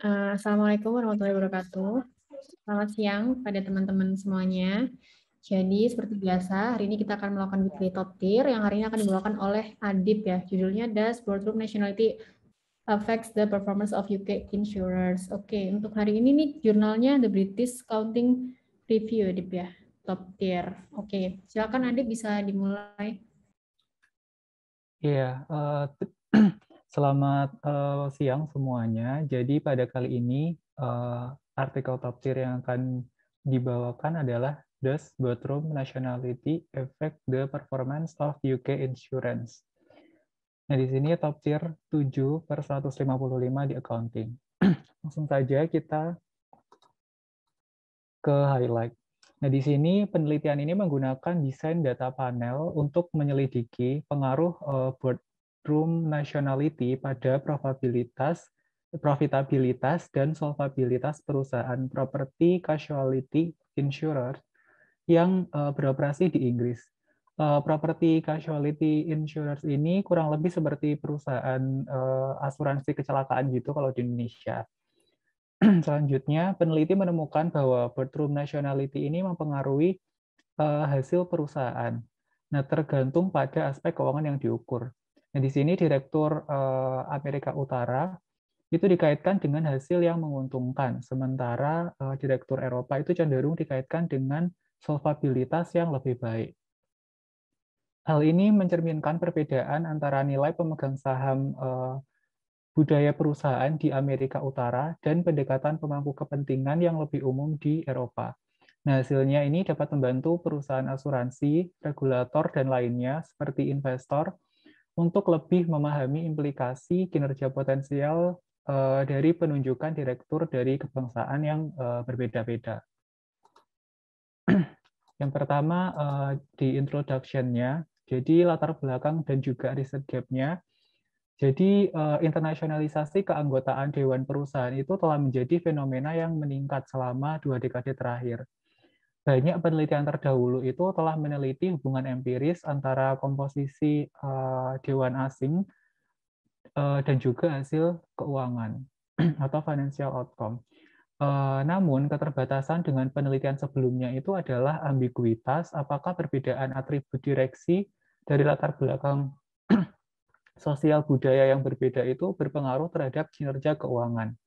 Assalamualaikum warahmatullahi wabarakatuh. Selamat siang pada teman-teman semuanya. Jadi seperti biasa, hari ini kita akan melakukan weekly top tier yang hari ini akan dibawakan oleh Adib ya. Judulnya Does Boardroom Nationality Affects the Performance of UK Insurers. Oke, untuk hari ini nih jurnalnya The British Counting Review Adib ya. Top tier. Oke, silakan Adib bisa dimulai. Iya, selamat siang semuanya. Jadi pada kali ini artikel top tier yang akan dibawakan adalah Does Boardroom Nationality Affect the Performance of UK Insurance? Nah, di sini top tier 7/155 di accounting. Langsung saja kita ke highlight. Nah, di sini penelitian ini menggunakan desain data panel untuk menyelidiki pengaruh boardroom nationality pada profitabilitas dan solvabilitas perusahaan property casualty insurers yang beroperasi di Inggris. Property casualty insurers ini kurang lebih seperti perusahaan asuransi kecelakaan gitu kalau di Indonesia. Selanjutnya, peneliti menemukan bahwa boardroom nationality ini mempengaruhi hasil perusahaan. Nah, tergantung pada aspek keuangan yang diukur. Nah, di sini Direktur Amerika Utara itu dikaitkan dengan hasil yang menguntungkan, sementara Direktur Eropa itu cenderung dikaitkan dengan solvabilitas yang lebih baik. Hal ini mencerminkan perbedaan antara nilai pemegang saham budaya perusahaan di Amerika Utara dan pendekatan pemangku kepentingan yang lebih umum di Eropa. Nah, hasilnya ini dapat membantu perusahaan asuransi, regulator, dan lainnya seperti investor untuk lebih memahami implikasi kinerja potensial dari penunjukan direktur dari kebangsaan yang berbeda-beda. Yang pertama, di introduction-nya, jadi latar belakang dan juga riset gap-nya. Jadi, internasionalisasi keanggotaan Dewan Perusahaan itu telah menjadi fenomena yang meningkat selama 2 dekade terakhir. Banyak penelitian terdahulu itu telah meneliti hubungan empiris antara komposisi Dewan Asing dan juga hasil keuangan atau financial outcome. Namun, keterbatasan dengan penelitian sebelumnya itu adalah ambiguitas apakah perbedaan atribut direksi dari latar belakang sosial budaya yang berbeda itu berpengaruh terhadap kinerja keuangan.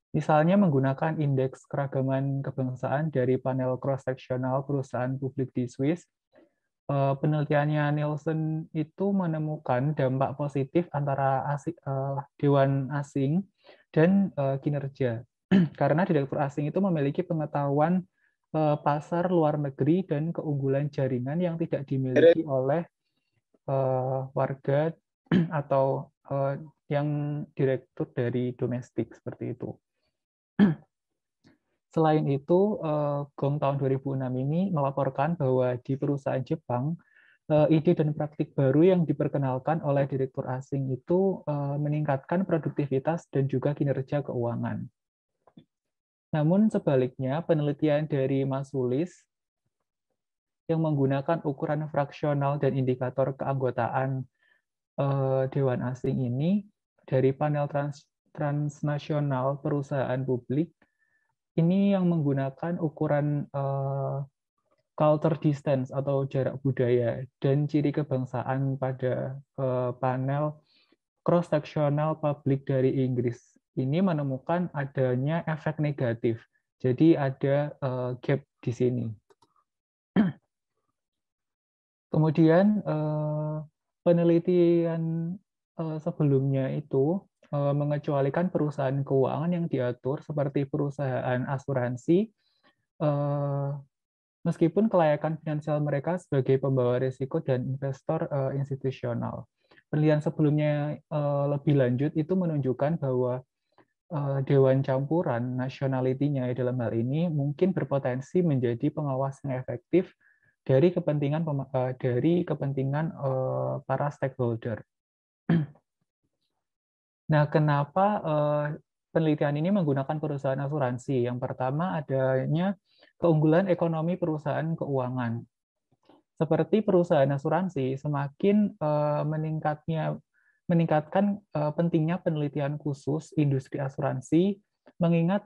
Misalnya menggunakan indeks keragaman kebangsaan dari panel cross-seksional perusahaan publik di Swiss, penelitiannya Nielsen itu menemukan dampak positif antara dewan asing dan kinerja. Karena direktur asing itu memiliki pengetahuan pasar luar negeri dan keunggulan jaringan yang tidak dimiliki oleh warga atau yang direktur dari domestik seperti itu. Selain itu, Gong tahun 2006 ini melaporkan bahwa di perusahaan Jepang, ide dan praktik baru yang diperkenalkan oleh direktur asing itu meningkatkan produktivitas dan juga kinerja keuangan. Namun sebaliknya, penelitian dari Masulis yang menggunakan ukuran fraksional dan indikator keanggotaan Dewan Asing ini dari panel transnasional perusahaan publik ini yang menggunakan ukuran culture distance atau jarak budaya dan ciri kebangsaan pada panel cross-sectional publik dari Inggris ini menemukan adanya efek negatif. Jadi ada gap di sini. Kemudian penelitian sebelumnya itu mengecualikan perusahaan keuangan yang diatur seperti perusahaan asuransi, meskipun kelayakan finansial mereka sebagai pembawa risiko dan investor institusional. Penelitian sebelumnya lebih lanjut itu menunjukkan bahwa dewan campuran nationality-nya dalam hal ini mungkin berpotensi menjadi pengawas yang efektif dari kepentingan para stakeholder. Nah, kenapa penelitian ini menggunakan perusahaan asuransi? Yang pertama adanya keunggulan ekonomi perusahaan keuangan. Seperti perusahaan asuransi, semakin meningkatkan pentingnya penelitian khusus industri asuransi mengingat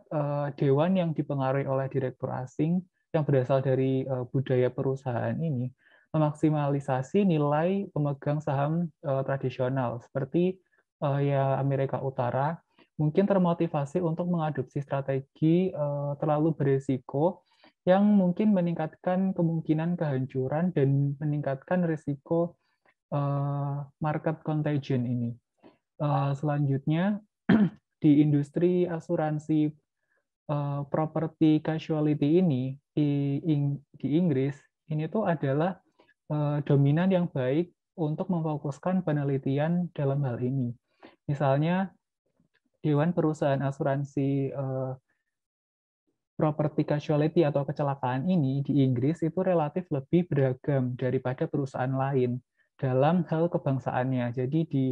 dewan yang dipengaruhi oleh direktur asing yang berasal dari budaya perusahaan ini memaksimalisasi nilai pemegang saham tradisional seperti ya Amerika Utara, mungkin termotivasi untuk mengadopsi strategi terlalu berisiko yang mungkin meningkatkan kemungkinan kehancuran dan meningkatkan risiko market contagion ini. Selanjutnya, di industri asuransi property casualty ini di Inggris, ini tuh adalah dominan yang baik untuk memfokuskan penelitian dalam hal ini. Misalnya, Dewan Perusahaan Asuransi property casualty atau kecelakaan ini di Inggris itu relatif lebih beragam daripada perusahaan lain dalam hal kebangsaannya. Jadi di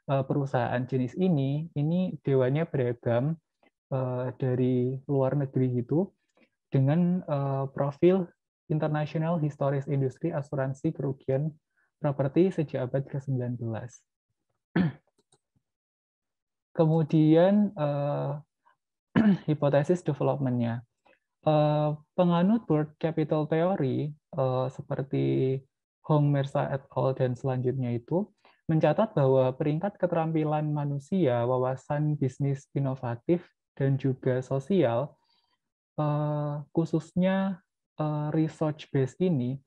perusahaan jenis ini dewannya beragam dari luar negeri gitu dengan profil International Historic Industry Asuransi Kerugian Properti sejak abad ke-19. Kemudian hipotesis development-nya. Penganut World Capital Theory seperti Hong, Mercer et al. Dan selanjutnya itu mencatat bahwa peringkat keterampilan manusia, wawasan bisnis inovatif, dan juga sosial, khususnya research base ini,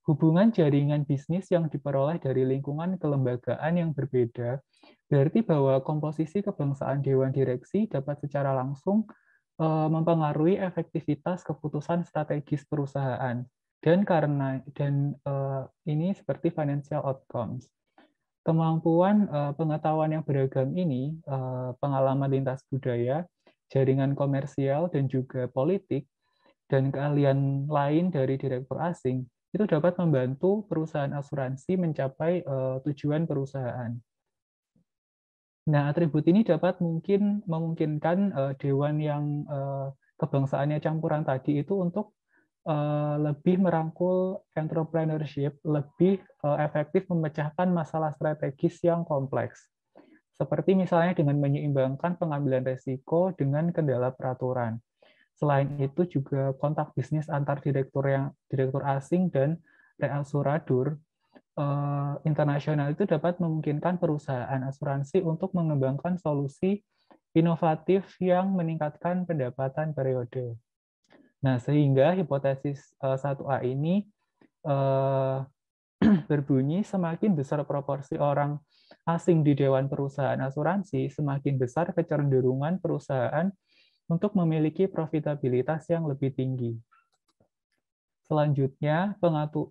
hubungan jaringan bisnis yang diperoleh dari lingkungan kelembagaan yang berbeda, berarti bahwa komposisi kebangsaan Dewan Direksi dapat secara langsung mempengaruhi efektivitas keputusan strategis perusahaan dan ini seperti financial outcomes. Kemampuan pengetahuan yang beragam ini, pengalaman lintas budaya, jaringan komersial dan juga politik, dan keahlian lain dari direktur asing itu dapat membantu perusahaan asuransi mencapai tujuan perusahaan. Nah, atribut ini dapat memungkinkan dewan yang kebangsaannya campuran tadi itu untuk lebih merangkul entrepreneurship, lebih efektif memecahkan masalah strategis yang kompleks. Seperti misalnya dengan menyeimbangkan pengambilan risiko dengan kendala peraturan. Selain itu juga kontak bisnis antar direktur asing dan reasuradur internasional itu dapat memungkinkan perusahaan asuransi untuk mengembangkan solusi inovatif yang meningkatkan pendapatan periode. Nah, sehingga hipotesis 1A ini berbunyi semakin besar proporsi orang asing di Dewan Perusahaan Asuransi, semakin besar kecenderungan perusahaan untuk memiliki profitabilitas yang lebih tinggi. Selanjutnya,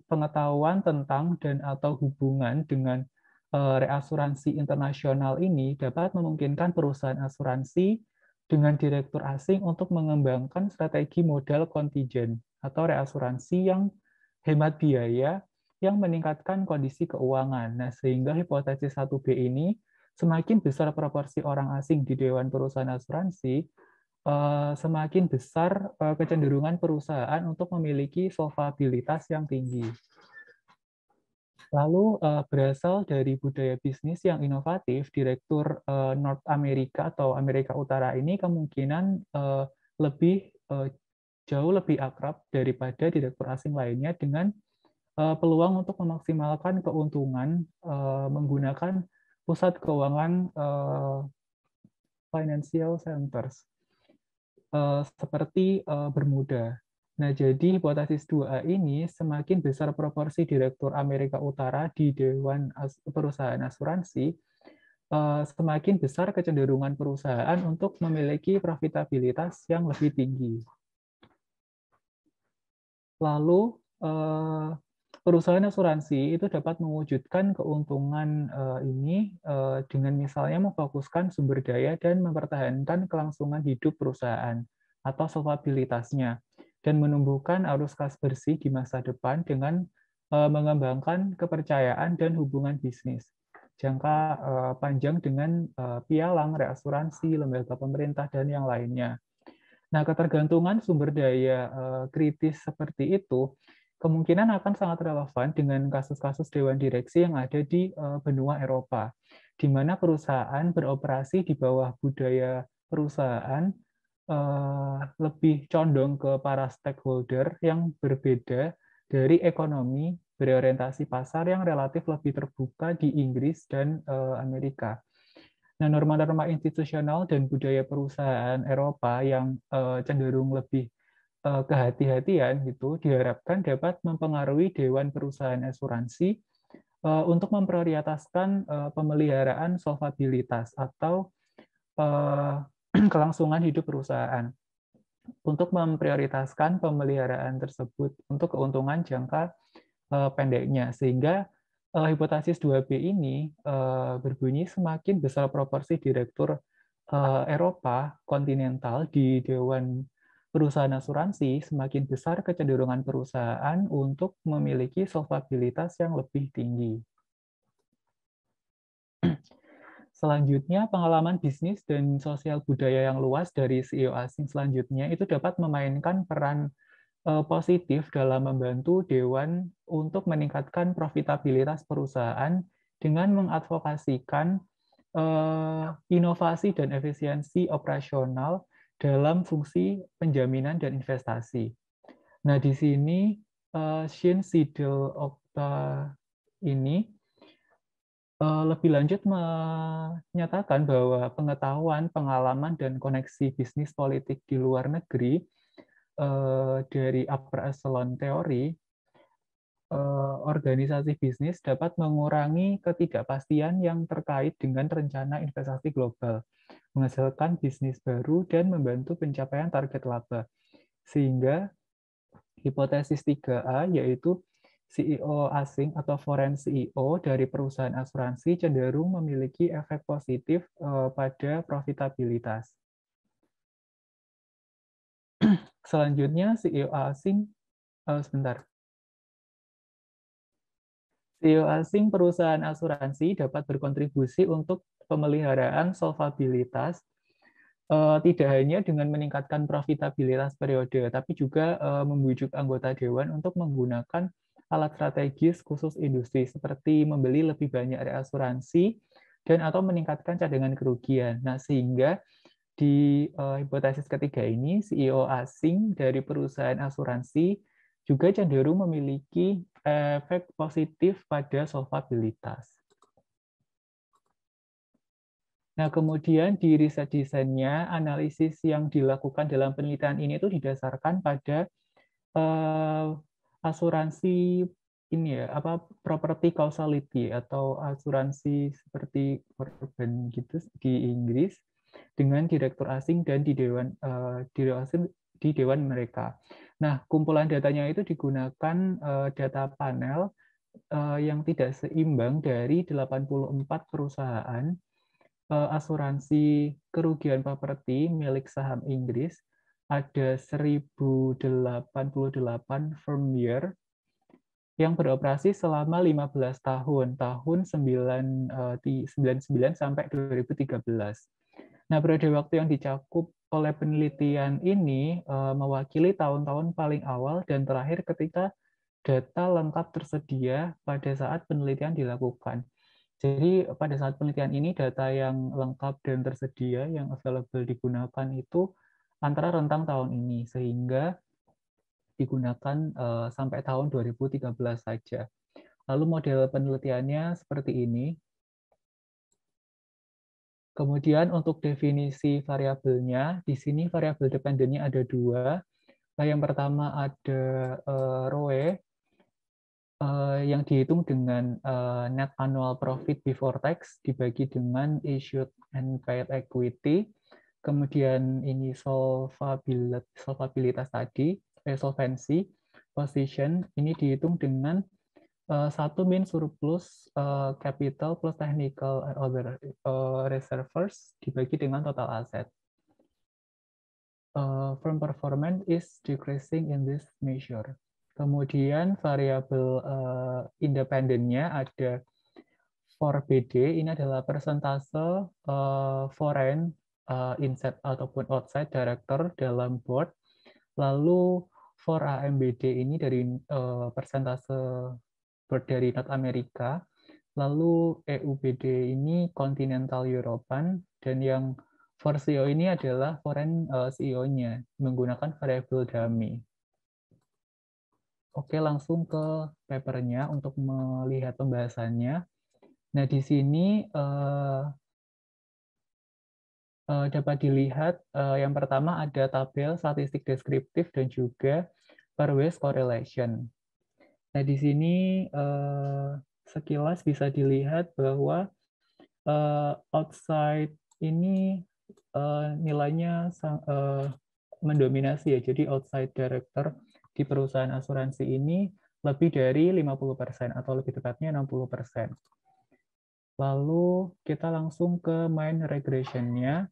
pengetahuan tentang dan atau hubungan dengan reasuransi internasional ini dapat memungkinkan perusahaan asuransi dengan direktur asing untuk mengembangkan strategi modal kontingen atau reasuransi yang hemat biaya yang meningkatkan kondisi keuangan. Nah, sehingga hipotesis 1B ini semakin besar proporsi orang asing di Dewan Perusahaan Asuransi, semakin besar kecenderungan perusahaan untuk memiliki solvabilitas yang tinggi. Lalu berasal dari budaya bisnis yang inovatif, direktur North America atau Amerika Utara ini kemungkinan jauh lebih akrab daripada direktur asing lainnya dengan peluang untuk memaksimalkan keuntungan menggunakan pusat keuangan financial centers seperti Bermuda. Nah, jadi hipotesis 2A ini semakin besar proporsi direktur Amerika Utara di Dewan Perusahaan Asuransi, semakin besar kecenderungan perusahaan untuk memiliki profitabilitas yang lebih tinggi. Lalu, perusahaan asuransi itu dapat mewujudkan keuntungan ini dengan misalnya memfokuskan sumber daya dan mempertahankan kelangsungan hidup perusahaan atau solvabilitasnya, dan menumbuhkan arus kas bersih di masa depan dengan mengembangkan kepercayaan dan hubungan bisnis jangka panjang dengan pialang, reasuransi, lembaga pemerintah, dan yang lainnya. Nah, ketergantungan sumber daya kritis seperti itu kemungkinan akan sangat relevan dengan kasus-kasus dewan direksi yang ada di benua Eropa, di mana perusahaan beroperasi di bawah budaya perusahaan lebih condong ke para stakeholder yang berbeda dari ekonomi berorientasi pasar yang relatif lebih terbuka di Inggris dan Amerika. Nah, norma-norma institusional dan budaya perusahaan Eropa yang cenderung lebih kehati-hatian gitu diharapkan dapat mempengaruhi dewan perusahaan asuransi untuk memprioritaskan pemeliharaan solvabilitas atau kelangsungan hidup perusahaan untuk memprioritaskan pemeliharaan tersebut untuk keuntungan jangka pendeknya, sehingga hipotesis 2B ini berbunyi semakin besar proporsi direktur Eropa kontinental di Dewan Perusahaan Asuransi, semakin besar kecenderungan perusahaan untuk memiliki solvabilitas yang lebih tinggi. Selanjutnya, pengalaman bisnis dan sosial budaya yang luas dari CEO asing selanjutnya itu dapat memainkan peran positif dalam membantu Dewan untuk meningkatkan profitabilitas perusahaan dengan mengadvokasikan inovasi dan efisiensi operasional dalam fungsi penjaminan dan investasi. Nah, di sini Shin Sidel Okta ini lebih lanjut menyatakan bahwa pengetahuan, pengalaman, dan koneksi bisnis politik di luar negeri dari upper echelon teori, organisasi bisnis dapat mengurangi ketidakpastian yang terkait dengan rencana investasi global, menghasilkan bisnis baru, dan membantu pencapaian target laba. Sehingga hipotesis 3A, yaitu CEO asing atau foreign CEO dari perusahaan asuransi cenderung memiliki efek positif pada profitabilitas. Selanjutnya, CEO asing, CEO asing perusahaan asuransi dapat berkontribusi untuk pemeliharaan solvabilitas, tidak hanya dengan meningkatkan profitabilitas periode, tapi juga membujuk anggota dewan untuk menggunakan alat strategis khusus industri seperti membeli lebih banyak reasuransi dan atau meningkatkan cadangan kerugian. Nah, sehingga di hipotesis ketiga ini CEO asing dari perusahaan asuransi juga cenderung memiliki efek positif pada solvabilitas. Nah, kemudian di riset desainnya, analisis yang dilakukan dalam penelitian ini itu didasarkan pada asuransi ini ya, apa property causality atau asuransi seperti korban gitu di Inggris dengan direktur asing dan di dewan di dewan mereka. Nah, kumpulan datanya itu digunakan data panel yang tidak seimbang dari 84 perusahaan asuransi kerugian properti milik saham Inggris, ada 1088 firm year yang beroperasi selama 15 tahun, tahun 99 sampai 2013. Nah, periode waktu yang dicakup oleh penelitian ini mewakili tahun-tahun paling awal dan terakhir ketika data lengkap tersedia pada saat penelitian dilakukan. Jadi pada saat penelitian ini data yang lengkap dan tersedia yang available digunakan itu antara rentang tahun ini sehingga digunakan sampai tahun 2013 saja. Lalu model penelitiannya seperti ini. Kemudian untuk definisi variabelnya, di sini variabel dependennya ada dua. Yang pertama ada ROE, yang dihitung dengan net annual profit before tax dibagi dengan issued and paid equity, kemudian ini solvabilitas tadi, solvency, position, ini dihitung dengan satu min surplus capital plus technical and other reserves dibagi dengan total aset. Firm performance is decreasing in this measure. Kemudian variabel independennya ada 4BD, ini adalah persentase foreign inside ataupun outside director dalam board. Lalu 4AMBD ini dari persentase board dari North America. Lalu EUBD ini Continental European, dan yang for CEO ini adalah foreign CEO-nya menggunakan variable dummy. Oke, langsung ke papernya untuk melihat pembahasannya. Nah, di sini dapat dilihat yang pertama ada tabel statistik deskriptif dan juga pairwise correlation. Nah, di sini sekilas bisa dilihat bahwa outside ini nilainya mendominasi ya. Jadi outside director di perusahaan asuransi ini lebih dari 50% atau lebih tepatnya 60%. Lalu kita langsung ke main regression-nya.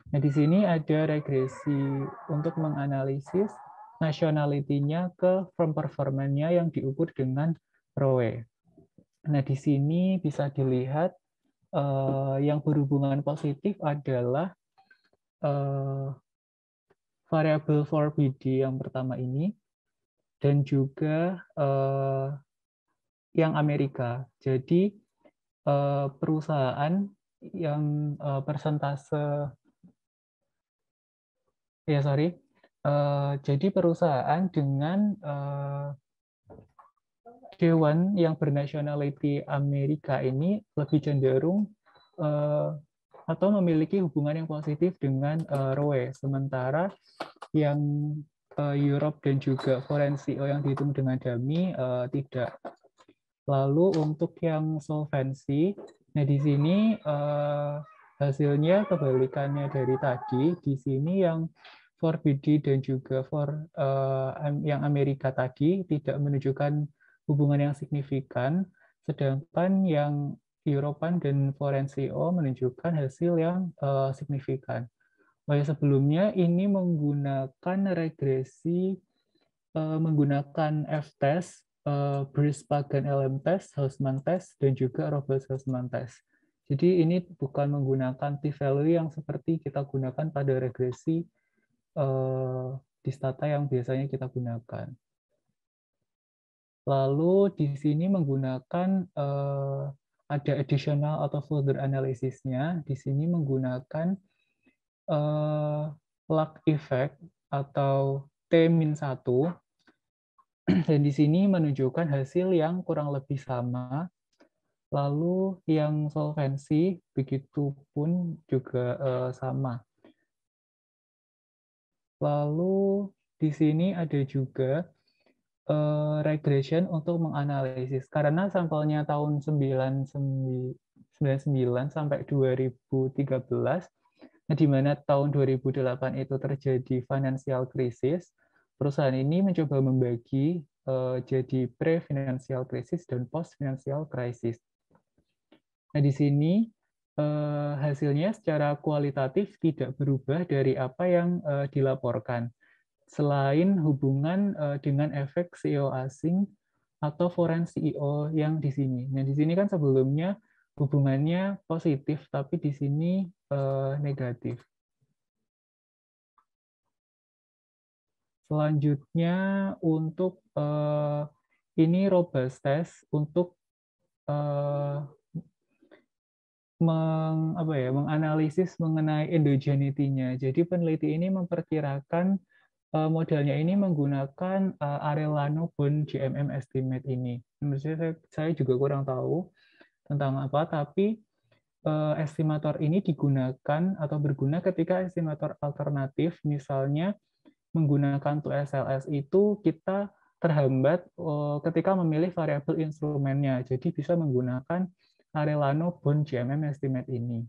Nah, di sini ada regresi untuk menganalisis nationality-nya ke firm performance-nya yang diukur dengan ROE. Nah, di sini bisa dilihat yang berhubungan positif adalah variabel 4BD yang pertama ini, dan juga yang Amerika. Jadi perusahaan yang persentase jadi perusahaan dengan dewan yang bernationality Amerika ini lebih cenderung atau memiliki hubungan yang positif dengan ROE, sementara yang Europe dan juga foreign CEO yang dihitung dengan dummy tidak. Lalu untuk yang solvency, nah di sini hasilnya kebalikannya dari tadi. Di sini yang 4BD dan juga yang Amerika tadi tidak menunjukkan hubungan yang signifikan, sedangkan yang European dan foreign CEO menunjukkan hasil yang signifikan. Sebelumnya ini menggunakan regresi menggunakan F-test, Brice-Pagan-LM test, Hausman test, dan juga Roberts-Hausman test. Jadi ini bukan menggunakan t-value yang seperti kita gunakan pada regresi di stata yang biasanya kita gunakan. Lalu di sini menggunakan ada additional atau further analysis-nya. Di sini menggunakan lag effect atau T-1, dan di sini menunjukkan hasil yang kurang lebih sama. Lalu yang solvency begitu pun juga sama. Lalu di sini ada juga regression untuk menganalisis. Karena sampelnya tahun 1999 sampai 2013, di mana tahun 2008 itu terjadi financial crisis, perusahaan ini mencoba membagi jadi pre-financial crisis dan post-financial crisis. Nah, di sini hasilnya secara kualitatif tidak berubah dari apa yang dilaporkan, selain hubungan dengan efek CEO asing atau foreign CEO yang di sini. Nah, di sini kan sebelumnya hubungannya positif, tapi di sini negatif. Selanjutnya untuk ini robust test untuk menganalisis mengenai endogeneity-nya. Jadi peneliti ini memperkirakan modelnya ini menggunakan Arellano-Bond GMM estimate ini. Menurut saya juga kurang tahu tentang apa, tapi estimator ini digunakan atau berguna ketika estimator alternatif, misalnya menggunakan 2SLS itu kita terhambat ketika memilih variabel instrumennya. Jadi bisa menggunakan Arellano-Bond GMM estimate ini.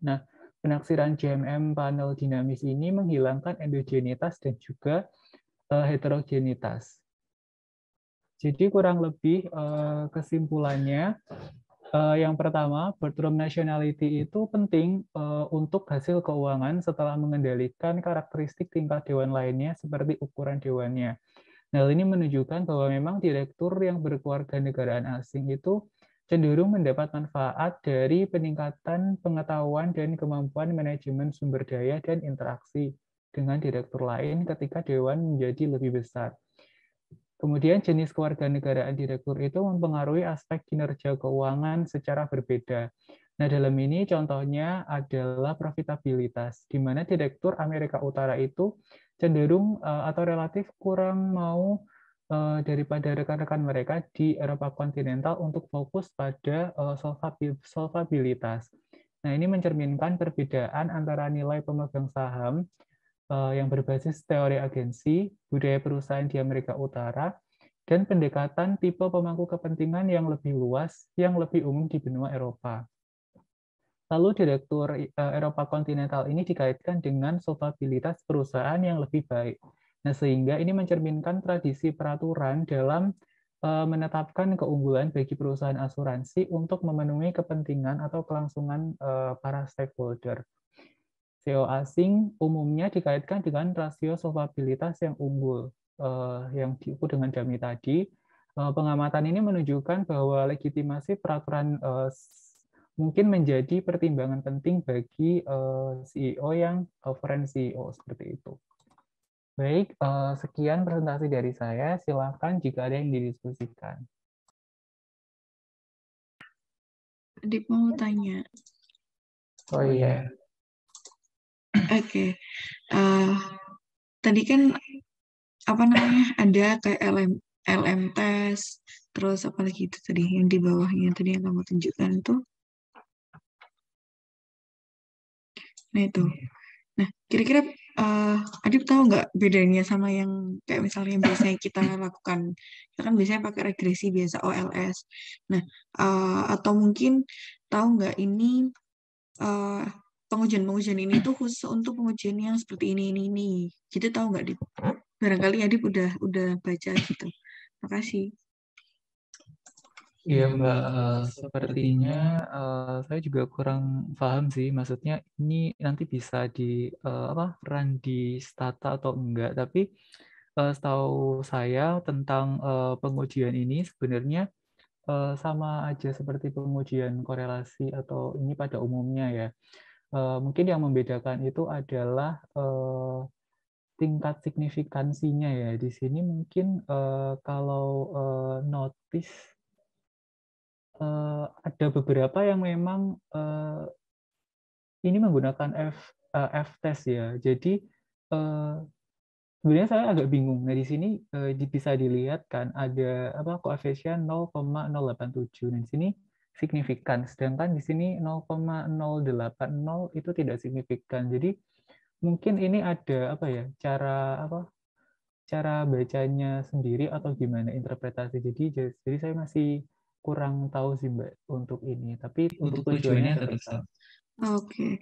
Nah, penaksiran GMM panel dinamis ini menghilangkan endogenitas dan juga heterogenitas. Jadi kurang lebih kesimpulannya, yang pertama, boardroom nationality itu penting untuk hasil keuangan setelah mengendalikan karakteristik tingkat dewan lainnya seperti ukuran dewannya. Nah, ini menunjukkan bahwa memang direktur yang berkewarganegaraan asing itu cenderung mendapat manfaat dari peningkatan pengetahuan dan kemampuan manajemen sumber daya dan interaksi dengan direktur lain ketika dewan menjadi lebih besar. Kemudian jenis kewarganegaraan direktur itu mempengaruhi aspek kinerja keuangan secara berbeda. Nah, dalam ini contohnya adalah profitabilitas, di mana direktur Amerika Utara itu cenderung atau relatif kurang mau daripada rekan-rekan mereka di Eropa kontinental untuk fokus pada solvabilitas. Nah, ini mencerminkan perbedaan antara nilai pemegang saham yang berbasis teori agensi, budaya perusahaan di Amerika Utara, dan pendekatan tipe pemangku kepentingan yang lebih luas, yang lebih umum di benua Eropa. Lalu direktur Eropa kontinental ini dikaitkan dengan solvabilitas perusahaan yang lebih baik. Nah, sehingga ini mencerminkan tradisi peraturan dalam menetapkan keunggulan bagi perusahaan asuransi untuk memenuhi kepentingan atau kelangsungan para stakeholder. CEO asing umumnya dikaitkan dengan rasio solvabilitas yang unggul, yang diukur dengan dummy tadi. Pengamatan ini menunjukkan bahwa legitimasi peraturan mungkin menjadi pertimbangan penting bagi CEO yang foreign CEO seperti itu. Baik, sekian presentasi dari saya. Silakan jika ada yang didiskusikan. Adik mau tanya. Oh iya. Oke. Tadi kan apa namanya ada kayak LM test, terus apa lagi itu tadi yang di bawahnya tadi yang kamu tunjukkan tuh. Nah itu. Nah kira-kira Adip tahu nggak bedanya sama yang kayak misalnya yang biasanya kita lakukan? Kita kan biasanya pakai regresi biasa OLS. Nah atau mungkin tahu nggak ini pengujian ini tuh khusus untuk pengujian yang seperti ini. Gitu tahu nggak, Dip? Barangkali Adip udah baca gitu. Makasih. Iya Mbak, sepertinya saya juga kurang paham sih. Maksudnya ini nanti bisa di run di Stata atau enggak. Tapi setahu saya tentang pengujian ini sebenarnya sama aja seperti pengujian korelasi atau ini pada umumnya ya. Mungkin yang membedakan itu adalah tingkat signifikansinya ya. Di sini mungkin kalau notice ada beberapa yang memang ini menggunakan F-test ya. Jadi sebenarnya saya agak bingung. Nah, di sini bisa dilihat kan ada koefisien 0,087. Nah, di sini signifikan. Sedangkan di sini 0,080 itu tidak signifikan. Jadi mungkin ini ada cara bacanya sendiri atau gimana interpretasi. Jadi saya masih kurang tahu sih Mbak untuk ini. Tapi untuk tujuannya tetap sama. Oke.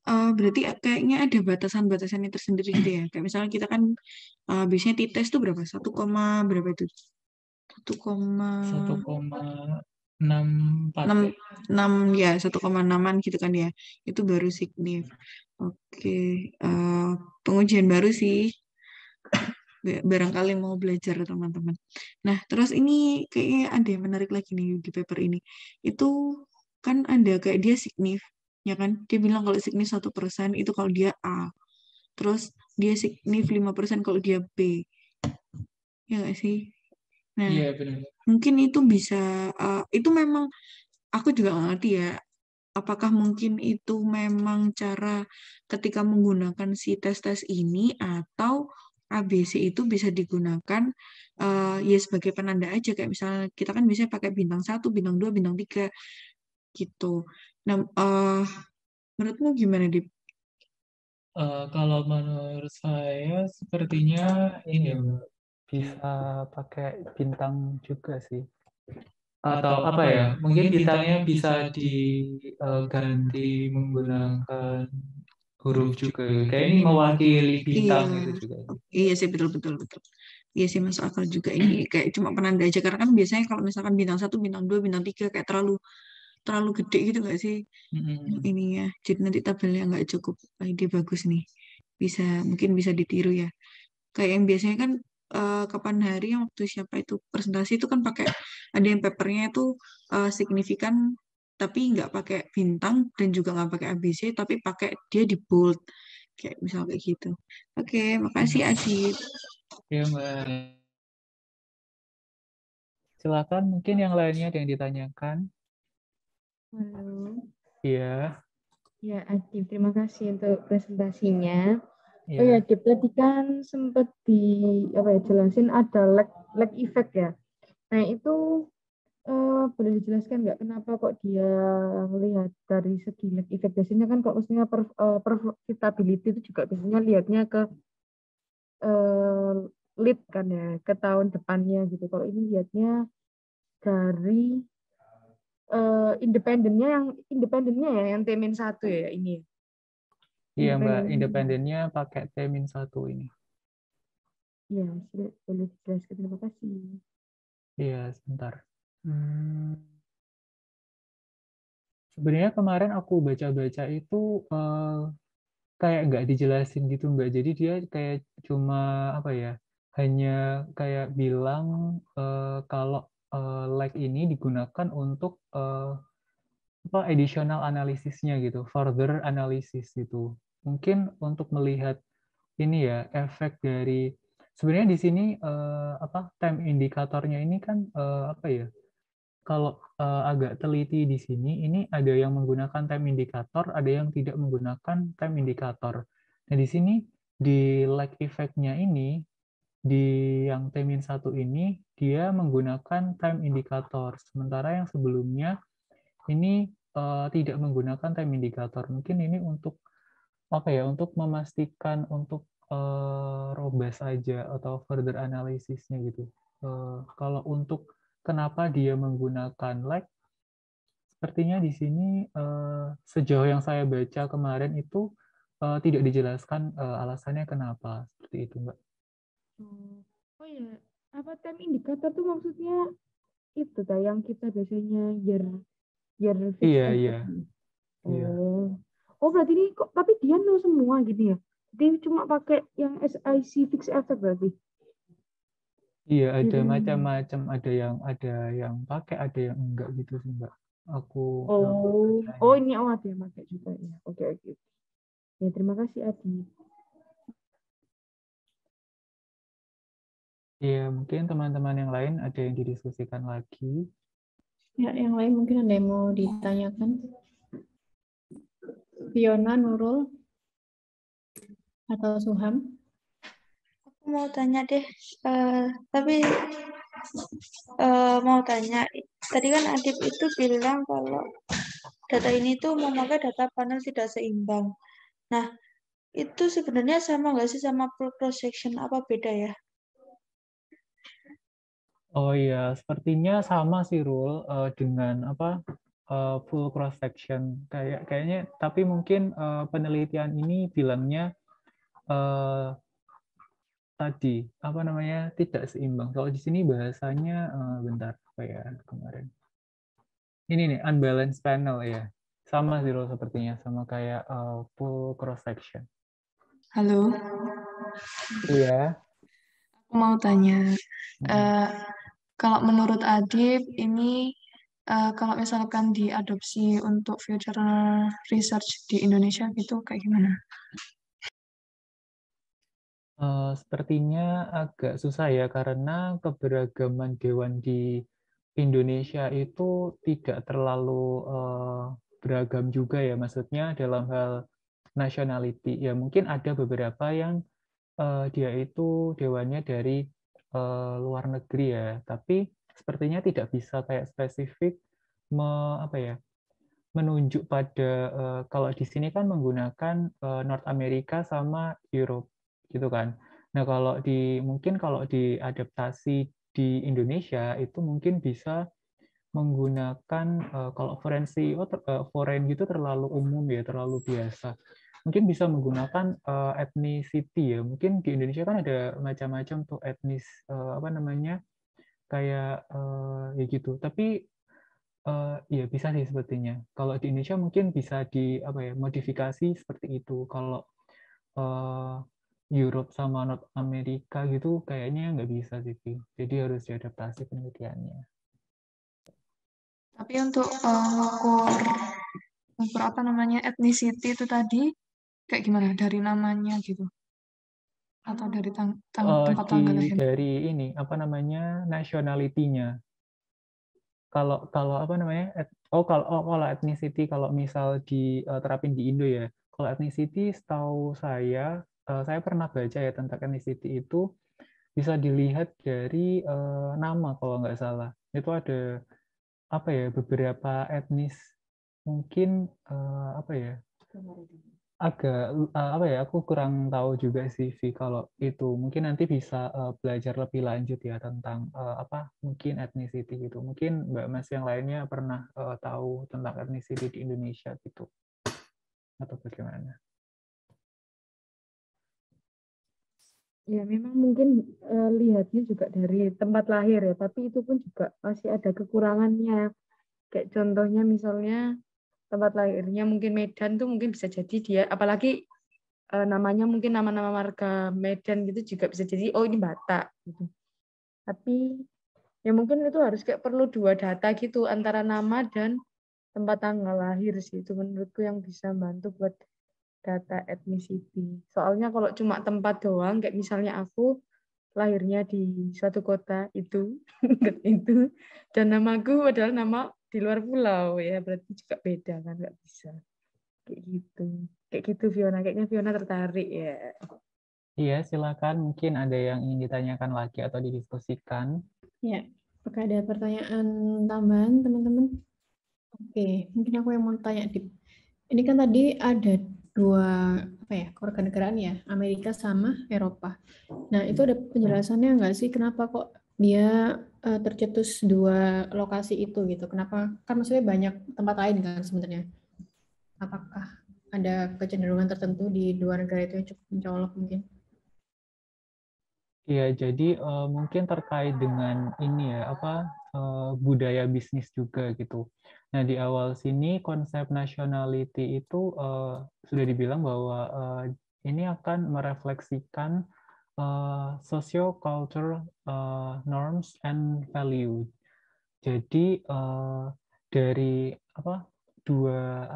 Berarti kayaknya ada batasan-batasannya tersendiri gitu ya. Kayak misalnya kita kan biasanya t-test tuh berapa? 1, berapa itu? 1,64 ya, 1,6-an gitu kan ya. Itu baru signif. Oke. Pengujian baru sih. Barangkali mau belajar teman-teman. Nah, terus ini kayaknya ada yang menarik lagi nih di paper ini. Itu kan ada kayak dia signif, ya kan? Dia bilang kalau signif 1% itu kalau dia A. Terus dia signif 5% kalau dia B. Ya nggak sih? Nah, Iya, benar. mungkin itu bisa, itu memang aku juga nggak ngerti ya. Apakah mungkin itu memang cara ketika menggunakan si tes-tes ini atau ABC itu bisa digunakan ya sebagai penanda aja kayak misalnya kita kan biasanya pakai bintang 1, bintang 2, bintang 3 gitu. Nah, menurutmu gimana, Dip? Kalau menurut saya sepertinya ini ya, Mbak, bisa pakai bintang juga sih. Atau apa ya? Mungkin bintangnya bisa diganti menggunakan huruf juga. Kayak ini mewakili bintang Iya, itu juga. iya sih betul. Iya sih masuk akal juga ini kayak cuma penanda aja karena kan biasanya kalau misalkan bintang 1, bintang 2, bintang 3 kayak terlalu gede gitu nggak sih ininya. Jadi nanti tabelnya nggak cukup. Ide bagus nih. Mungkin bisa ditiru ya. Kayak yang biasanya kan kapan hari yang waktu siapa itu presentasi itu kan pakai ada yang papernya itu signifikan tapi nggak pakai bintang dan juga nggak pakai ABC tapi pakai dia di bold kayak misal kayak gitu. Oke, makasih Adit. Ya, Mbak. Silakan mungkin yang lainnya ada yang ditanyakan. Halo. Iya. Ya, Adib, terima kasih untuk presentasinya. Iya. Oh ya, Adib, tadi kan sempat jelasin ada lag effect ya. Nah, itu boleh dijelaskan nggak kenapa kok dia melihat dari segi lag effect? Biasanya kan kalau maksudnya profitability itu juga biasanya lihatnya ke lead kan ya, ke tahun depannya gitu. Kalau ini lihatnya dari independennya ya, yang T-1 ya ini. Iya Mbak, independennya pakai T-1 ini. Iya, boleh dijelaskan. Terima kasih. Iya, sebentar. Sebenarnya kemarin aku baca-baca itu kayak nggak dijelasin gitu Mbak. Jadi dia kayak cuma apa ya, hanya kayak bilang kalau lag ini digunakan untuk additional analisisnya gitu, further analysis gitu. Mungkin untuk melihat ini ya efek dari sebenarnya di sini time indikatornya ini kan apa ya? Kalau agak teliti di sini, ini ada yang menggunakan time indikator, ada yang tidak menggunakan time indikator. Nah, di sini, di lag effect-nya ini, di yang T-1 ini, dia menggunakan time indikator. Sementara yang sebelumnya, ini tidak menggunakan time indikator. Mungkin ini untuk apa ya? Untuk memastikan untuk robust aja atau further analysisnya gitu. Kalau untuk kenapa dia menggunakan lag, sepertinya di sini sejauh yang saya baca kemarin itu tidak dijelaskan alasannya kenapa seperti itu, Mbak. Oh ya, apa time indikator tuh maksudnya itu yang kita biasanya year fixed Iya, iya. Iya. Oh berarti ini kok tapi dia no semua gitu ya? Dia cuma pakai yang SIC fixed effect berarti? Iya, ada macam-macam, ada yang pakai, ada yang enggak gitu sih, Mbak. Aku ini ada yang pakai juga ya. Oke. Ya, terima kasih Adi. Iya, mungkin teman-teman yang lain ada yang didiskusikan lagi. Ya, yang lain mungkin ada yang mau ditanyakan. Fiona, Nurul, atau Suham? Aku mau tanya deh, tapi mau tanya, tadi kan Adib itu bilang kalau data ini tuh memakai data panel tidak seimbang. Nah, itu sebenarnya sama nggak sih sama full cross section, apa beda ya? Oh iya, sepertinya sama sih Rul dengan full cross section kayaknya, tapi mungkin penelitian ini bilangnya tadi apa namanya tidak seimbang. Kalau di sini bahasanya bentar apa ya kemarin. Ini nih unbalanced panel ya. Sama sih Rul sepertinya sama kayak full cross section. Halo. Iya. Aku mau tanya, kalau menurut Adib ini kalau misalkan diadopsi untuk future research di Indonesia gitu kayak gimana? Sepertinya agak susah ya karena keberagaman dewan di Indonesia itu tidak terlalu beragam juga ya, maksudnya dalam hal nationality. Ya mungkin ada beberapa yang dia itu dewannya dari luar negeri ya, tapi sepertinya tidak bisa kayak spesifik menunjuk pada kalau di sini kan menggunakan North America sama Europe gitu kan. Nah, mungkin kalau diadaptasi di Indonesia itu mungkin bisa menggunakan kalau foreign gitu terlalu umum ya, terlalu biasa. Mungkin bisa menggunakan ethnicity ya. Mungkin di Indonesia kan ada macam-macam tuh etnis kayak ya gitu. Tapi iya bisa sih sepertinya. Kalau di Indonesia mungkin bisa modifikasi seperti itu. Kalau Europe sama North America gitu kayaknya nggak bisa sih. Jadi harus diadaptasi penelitiannya. Tapi untuk ukur apa namanya ethnicity itu tadi kayak gimana dari namanya gitu? Atau dari tempat tanggal lahir? Dari ini nationality-nya. kalau apa namanya? Kalau ethnicity kalau misal diterapin di Indo ya. Kalau ethnicity setahu saya pernah baca ya tentang ethnicity itu bisa dilihat dari nama kalau nggak salah. Itu ada apa ya beberapa etnis mungkin apa ya agak apa ya aku kurang tahu juga sih Vi kalau itu mungkin nanti bisa belajar lebih lanjut ya tentang apa mungkin ethnicity gitu mungkin Mbak Mas yang lainnya pernah tahu tentang ethnicity di Indonesia gitu atau bagaimana? Ya memang mungkin lihatnya juga dari tempat lahir ya, tapi itu pun juga masih ada kekurangannya. Kayak contohnya misalnya tempat lahirnya mungkin Medan tuh mungkin bisa jadi dia, apalagi namanya mungkin nama-nama marga Medan gitu juga bisa jadi oh ini Batak gitu. Tapi ya mungkin itu harus kayak perlu 2 data gitu antara nama dan tempat tanggal lahir sih, itu menurutku yang bisa bantu buat data ethnicity. Soalnya kalau cuma tempat doang kayak misalnya aku lahirnya di suatu kota itu itu dan namaku adalah nama di luar pulau ya berarti juga beda kan, nggak bisa kayak gitu Fiona, kayaknya Fiona tertarik ya. Iya silakan mungkin ada yang ingin ditanyakan lagi atau didiskusikan. Ya, apakah ada pertanyaan tambahan teman-teman? Oke, mungkin aku yang mau tanya Dip. Ini kan tadi ada 2 kewarganegaraan ya, Amerika sama Eropa. Nah, itu ada penjelasannya nggak sih kenapa kok dia tercetus 2 lokasi itu gitu? Kenapa? Kan maksudnya banyak tempat lain kan sebenarnya. Apakah ada kecenderungan tertentu di 2 negara itu yang cukup mencolok mungkin? Iya, jadi mungkin terkait dengan ini ya, apa budaya bisnis juga gitu. Nah, di awal sini konsep nationality itu sudah dibilang bahwa ini akan merefleksikan socio-cultural norms and value. Jadi dari apa dua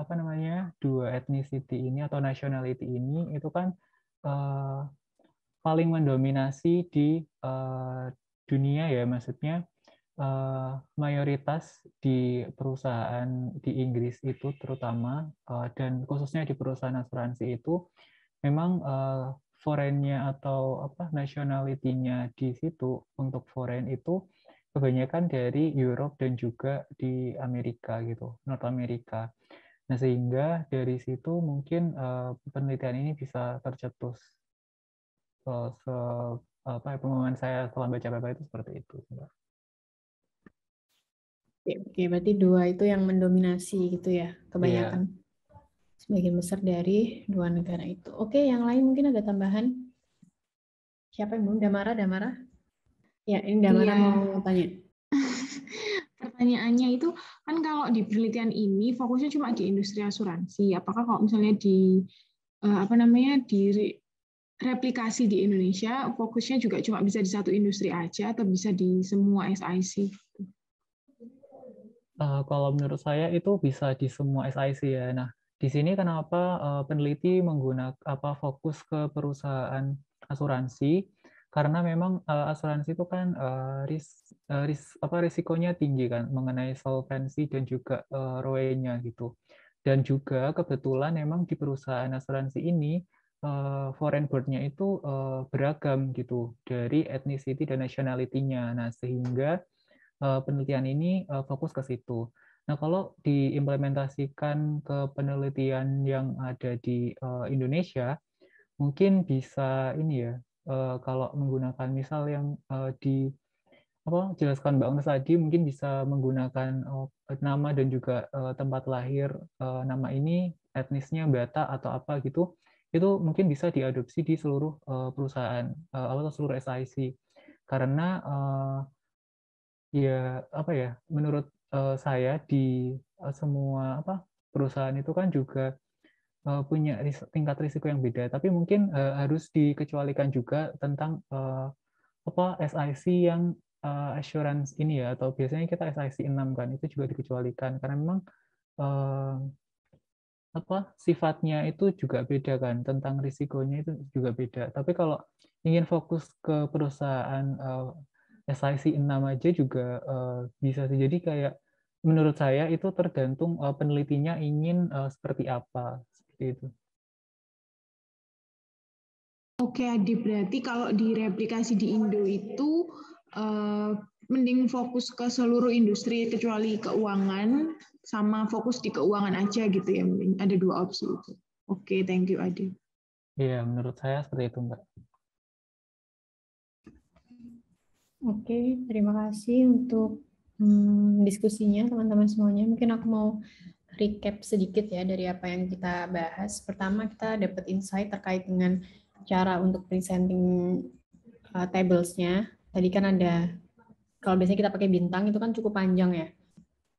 ethnicity ini atau nationality ini itu kan paling mendominasi di dunia ya, maksudnya mayoritas di perusahaan di Inggris itu terutama dan khususnya di perusahaan asuransi itu memang foreign-nya atau apa nationality-nya di situ untuk foreign itu kebanyakan dari Europe dan juga di Amerika gitu, North America. Nah, sehingga dari situ mungkin penelitian ini bisa tercetus. Pengumuman saya setelah baca paper itu seperti itu. Oke, berarti 2 itu yang mendominasi gitu ya, kebanyakan. Iya. Sebagian besar dari 2 negara itu. Oke, yang lain mungkin ada tambahan? Siapa yang belum? Damara? Ya, ini Damara mau tanya. Pertanyaannya itu kan kalau di penelitian ini fokusnya cuma di industri asuransi. Apakah kalau misalnya di replikasi di Indonesia fokusnya juga cuma bisa di satu industri aja atau bisa di semua SIC? Kalau menurut saya itu bisa di semua SIC ya. Nah, di sini kenapa peneliti menggunakan fokus ke perusahaan asuransi? Karena memang asuransi itu kan risikonya tinggi kan mengenai solvensi dan juga ROE-nya gitu. Dan juga kebetulan memang di perusahaan asuransi ini foreign board-nya itu beragam gitu dari ethnicity dan nationality-nya. Nah, sehingga penelitian ini fokus ke situ. Nah, kalau diimplementasikan ke penelitian yang ada di Indonesia, mungkin bisa ini ya, kalau menggunakan misal yang jelaskan Mbak Agnes tadi, mungkin bisa menggunakan nama dan juga tempat lahir nama ini, etnisnya Batak atau apa gitu, itu mungkin bisa diadopsi di seluruh perusahaan atau seluruh SIC. Karena ya menurut saya di semua perusahaan itu kan juga punya tingkat risiko yang beda, tapi mungkin harus dikecualikan juga tentang SIC yang assurance ini ya, atau biasanya kita SIC 6 kan, itu juga dikecualikan karena memang sifatnya itu juga beda kan, tentang risikonya itu juga beda. Tapi kalau ingin fokus ke perusahaan SIC 6 aja juga bisa sih. Jadi kayak menurut saya itu tergantung penelitinya ingin seperti apa, seperti itu. Oke, Adib, berarti kalau direplikasi di Indo itu mending fokus ke seluruh industri kecuali keuangan, sama fokus di keuangan aja gitu ya, mending ada 2 opsi itu. Oke, thank you, Adib. Iya, menurut saya seperti itu, Mbak. Oke, terima kasih untuk diskusinya teman-teman semuanya. Mungkin aku mau recap sedikit ya dari apa yang kita bahas. Pertama, kita dapat insight terkait dengan cara untuk presenting tables-nya. Tadi kan ada, kalau biasanya kita pakai bintang itu kan cukup panjang ya.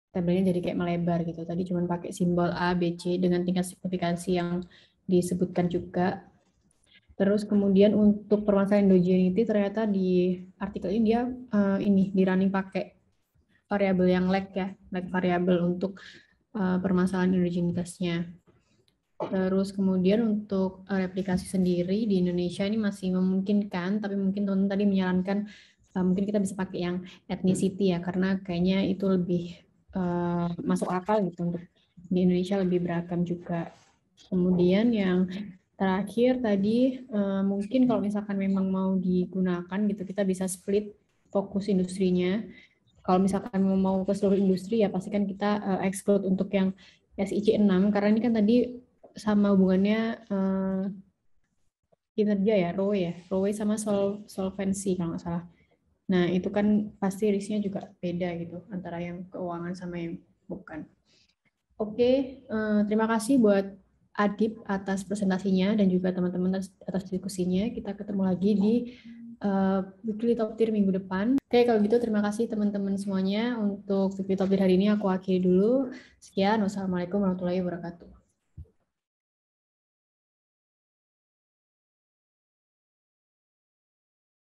Tabelnya jadi kayak melebar gitu. Tadi cuma pakai simbol A, B, C dengan tingkat signifikansi yang disebutkan juga. Terus kemudian untuk permasalahan endogeneity ternyata di artikel ini dia di running pakai variabel yang lag ya, lag variabel untuk permasalahan endogenitasnya. Terus kemudian untuk replikasi sendiri di Indonesia ini masih memungkinkan, tapi mungkin teman-teman tadi menyarankan mungkin kita bisa pakai yang ethnicity ya, karena kayaknya itu lebih masuk akal gitu untuk di Indonesia lebih beragam juga. Kemudian yang terakhir tadi mungkin kalau misalkan memang mau digunakan gitu, kita bisa split fokus industrinya. Kalau misalkan mau ke seluruh industri ya pastikan kita exclude untuk yang SIC 6 karena ini kan tadi sama hubungannya kinerja ya, ROE sama solvency kalau nggak salah. Nah itu kan pasti risknya juga beda gitu antara yang keuangan sama yang bukan. Oke, terima kasih buat Adib atas presentasinya dan juga teman-teman atas diskusinya. Kita ketemu lagi di Weekly Top Tier minggu depan. Oke, kalau gitu terima kasih teman-teman semuanya untuk Weekly Top Tier hari ini. Aku akhiri dulu. Sekian, wassalamualaikum warahmatullahi wabarakatuh.